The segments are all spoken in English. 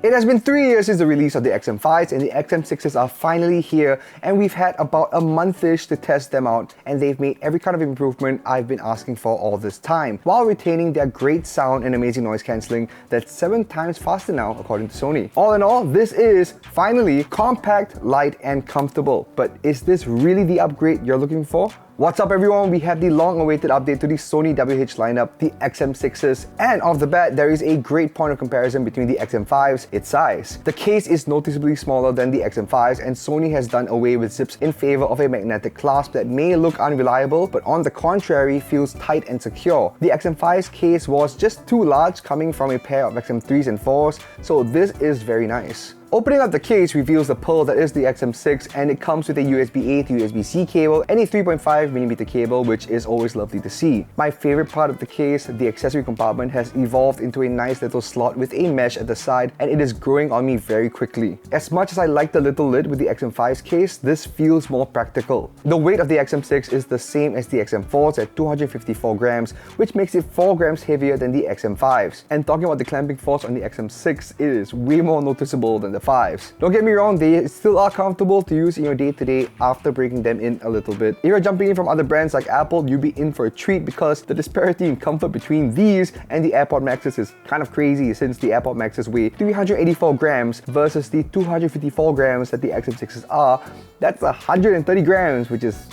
It has been 3 years since the release of the XM5s, and the XM6s are finally here, and we've had about a month-ish to test them out, and they've made every kind of improvement I've been asking for all this time, while retaining their great sound and amazing noise cancelling that's 7 times faster now according to Sony. All in all, this is finally compact, light and comfortable. But is this really the upgrade you're looking for? What's up everyone, we have the long-awaited update to the Sony WH lineup, the XM6s, and off the bat, there is a great point of comparison between the XM5s, its size. The case is noticeably smaller than the XM5s, and Sony has done away with zips in favor of a magnetic clasp that may look unreliable, but on the contrary, feels tight and secure. The XM5's case was just too large, coming from a pair of XM3s and 4s, so this is very nice. Opening up the case reveals the pearl that is the XM6, and it comes with a USB-A to USB-C cable and a 3.5mm cable, which is always lovely to see. My favorite part of the case, the accessory compartment, has evolved into a nice little slot with a mesh at the side, and it is growing on me very quickly. As much as I like the little lid with the XM5's case, this feels more practical. The weight of the XM6 is the same as the XM4's at 254 grams, which makes it 4 grams heavier than the XM5's. And talking about the clamping force on the XM6, it is way more noticeable than the 5s. Don't get me wrong, they still are comfortable to use in your day-to-day after breaking them in a little bit. If you're jumping in from other brands like Apple, you'll be in for a treat because the disparity in comfort between these and the AirPods Maxes is kind of crazy, since the AirPods Maxes weigh 384 grams versus the 254 grams that the XM6s are. That's 130 grams, which is,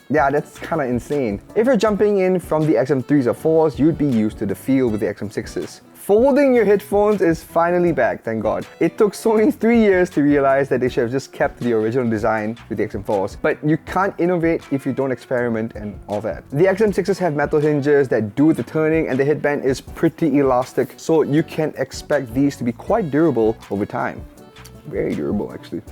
yeah, that's kind of insane. If you're jumping in from the XM3s or 4s, you'd be used to the feel with the XM6s. Folding your headphones is finally back, thank God. It took Sony 3 years to realize that they should have just kept the original design with the XM4s, but you can't innovate if you don't experiment and all that. The XM6s have metal hinges that do the turning, and the headband is pretty elastic, so you can expect these to be quite durable over time. Very durable actually.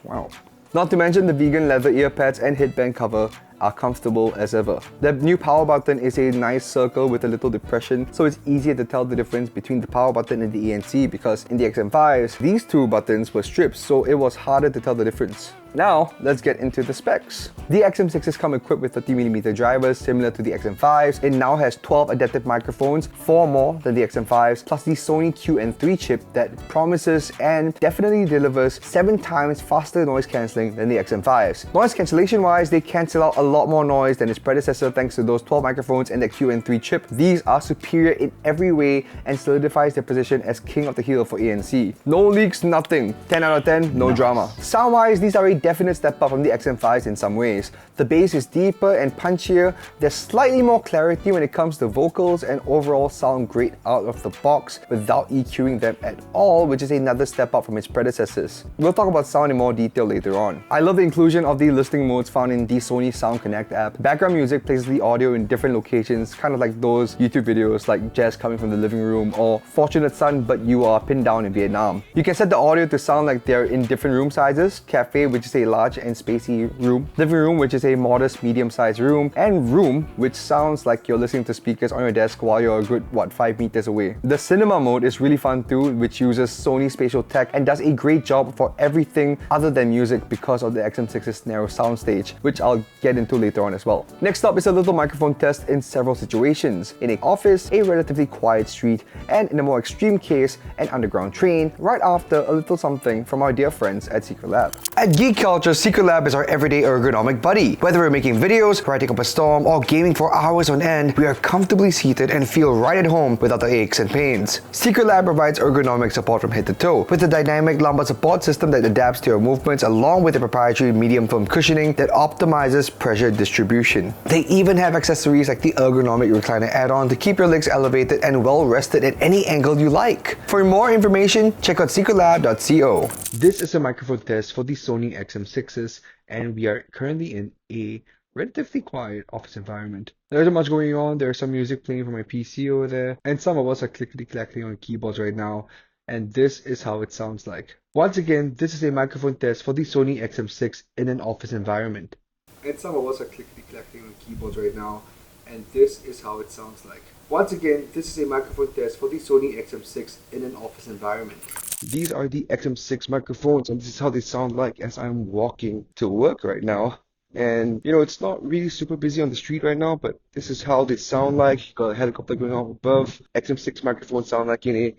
Wow. Not to mention the vegan leather ear pads and headband cover are comfortable as ever. The new power button is a nice circle with a little depression, so it's easier to tell the difference between the power button and the ANC, because in the XM5s, these two buttons were strips, so it was harder to tell the difference. Now, let's get into the specs. The XM6s come equipped with 30mm drivers similar to the XM5s. It now has 12 adaptive microphones, 4 more than the XM5s, plus the Sony QN3 chip that promises and definitely delivers 7 times faster noise cancelling than the XM5s. Noise cancellation wise, they cancel out a lot more noise than its predecessor thanks to those 12 microphones and the QN3 chip. These are superior in every way and solidifies their position as king of the hill for ANC. No leaks, nothing. 10 out of 10, no drama. Sound wise, these are a definite step up from the XM5s in some ways. The bass is deeper and punchier, there's slightly more clarity when it comes to vocals, and overall sound great out of the box without EQing them at all, which is another step up from its predecessors. We'll talk about sound in more detail later on. I love the inclusion of the listening modes found in the Sony Sound Connect app. Background music places the audio in different locations, kind of like those YouTube videos like Jazz coming from the living room or Fortunate Son but you are pinned down in Vietnam. You can set the audio to sound like they're in different room sizes: cafe, which is a large and spacey room; living room, which is a modest medium-sized room; and room, which sounds like you're listening to speakers on your desk while you're a good, 5 meters away. The cinema mode is really fun too, which uses Sony spatial tech and does a great job for everything other than music because of the XM6's narrow soundstage, which I'll get into later on as well. Next up is a little microphone test in several situations: in an office, a relatively quiet street, and in a more extreme case, an underground train, right after a little something from our dear friends at Secretlab. At Geek Culture, Secretlab is our everyday ergonomic buddy. Whether we're making videos, writing up a storm, or gaming for hours on end, we are comfortably seated and feel right at home without the aches and pains. Secretlab provides ergonomic support from head to toe, with a dynamic lumbar support system that adapts to your movements, along with a proprietary medium foam cushioning that optimizes pressure distribution. They even have accessories like the ergonomic recliner add-on to keep your legs elevated and well rested at any angle you like. For more information, check out secretlab.co. This is a microphone test for the Sony XM6s, and we are currently in a relatively quiet office environment. There isn't much going on. There's some music playing from my PC over there, and some of us are clickety-clacking on keyboards right now, and this is how it sounds like. Once again, this is a microphone test for the Sony XM6 in an office environment. And some of us are clickety-clacking on keyboards right now, and this is how it sounds like. Once again, this is a microphone test for the Sony XM6 in an office environment. These are the XM6 microphones, and this is how they sound like as I'm walking to work right now. And you know, it's not really super busy on the street right now, but this is how they sound like. Got a helicopter going off above. XM6 microphones sound like in a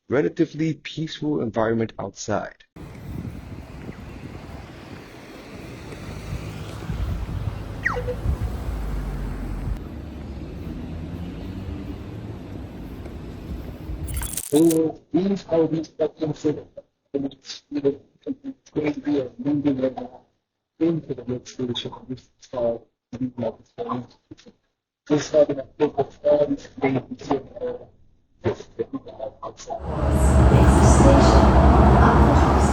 relatively peaceful environment outside. So these are the spectrums of it's going to be a moving into the workstation. This is how we have this. Just having a look at all these things that we have outside. Next station, Upper House.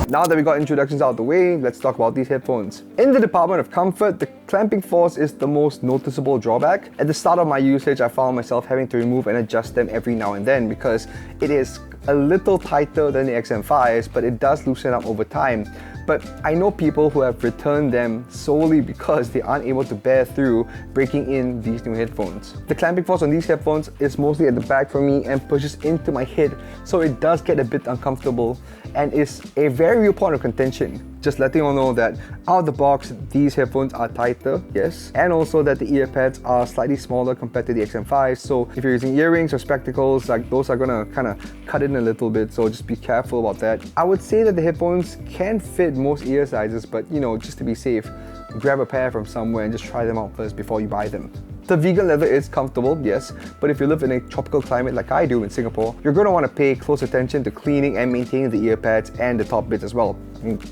Now that we got introductions out of the way, let's talk about these headphones. In the department of comfort, the clamping force is the most noticeable drawback. At the start of my usage, I found myself having to remove and adjust them every now and then because it is a little tighter than the XM5s, but it does loosen up over time. But I know people who have returned them solely because they aren't able to bear through breaking in these new headphones. The clamping force on these headphones is mostly at the back for me and pushes into my head, so it does get a bit uncomfortable and is a very real point of contention. Just letting you all know that out of the box, these headphones are tighter, yes, and also that the ear pads are slightly smaller compared to the XM5. So if you're using earrings or spectacles, like those are gonna kind of cut in a little bit, so just be careful about that. I would say that the headphones can fit most ear sizes, but you know, just to be safe, grab a pair from somewhere and just try them out first before you buy them. The vegan leather is comfortable, yes, but if you live in a tropical climate like I do in Singapore, you're going to want to pay close attention to cleaning and maintaining the ear pads and the top bits as well.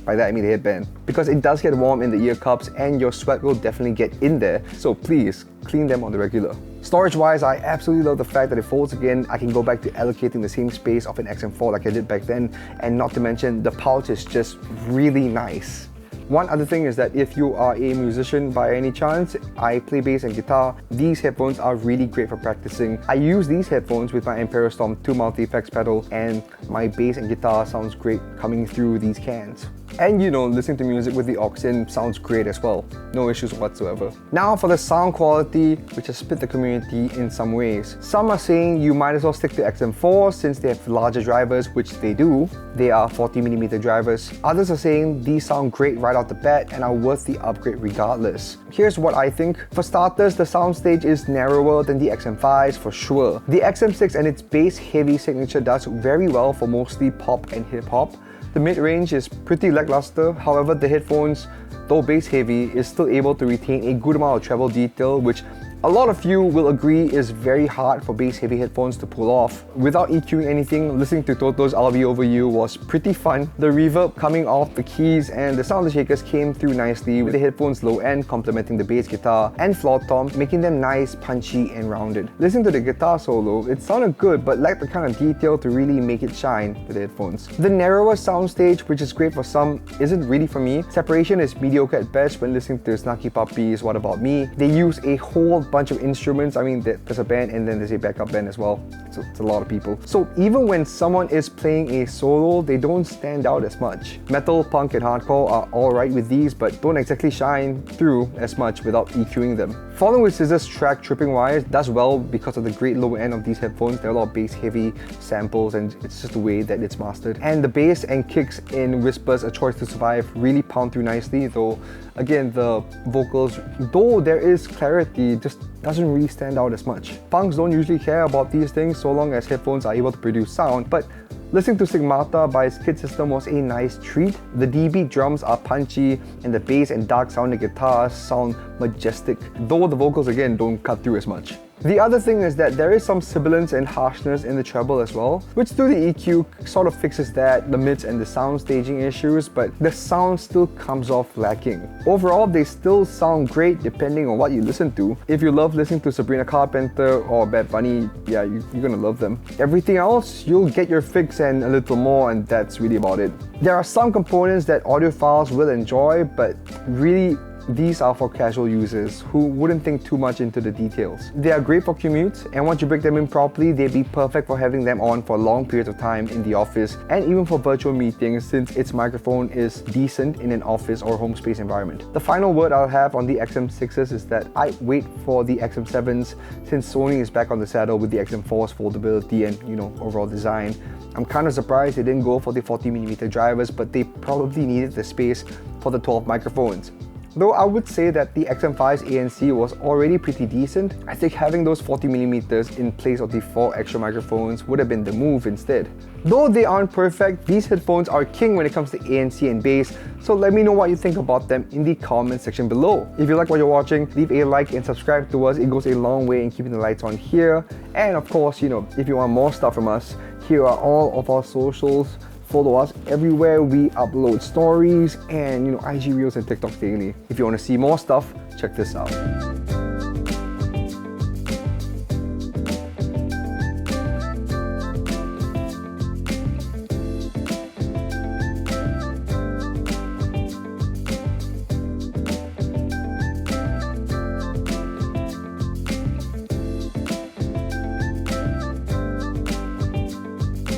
By that I mean the headband. Because it does get warm in the ear cups and your sweat will definitely get in there, so please clean them on the regular. Storage wise, I absolutely love the fact that it folds again. I can go back to allocating the same space of an XM4 like I did back then, and not to mention the pouch is just really nice. One other thing is that if you are a musician by any chance, I play bass and guitar, these headphones are really great for practicing. I use these headphones with my Imperial Storm 2 multi-effects pedal, and my bass and guitar sounds great coming through these cans. And you know, listening to music with the aux in sounds great as well. No issues whatsoever. Now for the sound quality, which has split the community in some ways. Some are saying you might as well stick to XM4 since they have larger drivers, which they do. They are 40mm drivers. Others are saying these sound great right off the bat and are worth the upgrade regardless. Here's what I think. For starters, the soundstage is narrower than the XM5s for sure. The XM6 and its bass-heavy signature does very well for mostly pop and hip-hop. The mid-range is pretty lackluster, however the headphones, though bass heavy, is still able to retain a good amount of treble detail, which a lot of you will agree is very hard for bass heavy headphones to pull off. Without EQing anything, listening to Toto's I'll Be Over You was pretty fun. The reverb coming off the keys and the sound shakers came through nicely, with the headphones low end complementing the bass guitar and floor tom, making them nice, punchy and rounded. Listening to the guitar solo, it sounded good but lacked the kind of detail to really make it shine with the headphones. The narrower soundstage, which is great for some, isn't really for me. Separation is mediocre at best when listening to Snarky Puppy's What About Me. They use a whole bunch of instruments. I mean, there's a band and then there's a backup band as well. So it's a lot of people. So even when someone is playing a solo, they don't stand out as much. Metal, punk and hardcore are alright with these, but don't exactly shine through as much without EQing them. Falling with Scissors track Tripping Wires does well because of the great low end of these headphones. There are a lot of bass heavy samples and it's just the way that it's mastered. And the bass and kicks in Whisper's A Choice to Survive really pound through nicely, though again the vocals, though there is clarity, just doesn't really stand out as much. Punks don't usually care about these things so long as headphones are able to produce sound, but listening to Stigmata by Skid System was a nice treat. The D-beat drums are punchy and the bass and dark sounding guitars sound majestic, though the vocals again don't cut through as much. The other thing is that there is some sibilance and harshness in the treble as well, which through the EQ sort of fixes that, the mids and the sound staging issues, but the sound still comes off lacking. Overall, they still sound great depending on what you listen to. If you love listening to Sabrina Carpenter or Bad Bunny, yeah, you're gonna love them. Everything else, you'll get your fix and a little more, and that's really about it. There are some components that audiophiles will enjoy, but really these are for casual users who wouldn't think too much into the details. They are great for commutes, and once you break them in properly, they'd be perfect for having them on for long periods of time in the office and even for virtual meetings since its microphone is decent in an office or home space environment. The final word I'll have on the XM6s is that I wait for the XM7s since Sony is back on the saddle with the XM4's foldability and, you know, overall design. I'm kind of surprised they didn't go for the 40mm drivers, but they probably needed the space for the 12 microphones. Though I would say that the XM5's ANC was already pretty decent, I think having those 40mm in place of the 4 extra microphones would have been the move instead. Though they aren't perfect, these headphones are king when it comes to ANC and bass, so let me know what you think about them in the comment section below. If you like what you're watching, leave a like and subscribe to us. It goes a long way in keeping the lights on here. And of course, if you want more stuff from us, here are all of our socials. Follow us everywhere. We upload stories and IG Reels and TikTok daily. If you want to see more stuff, check this out.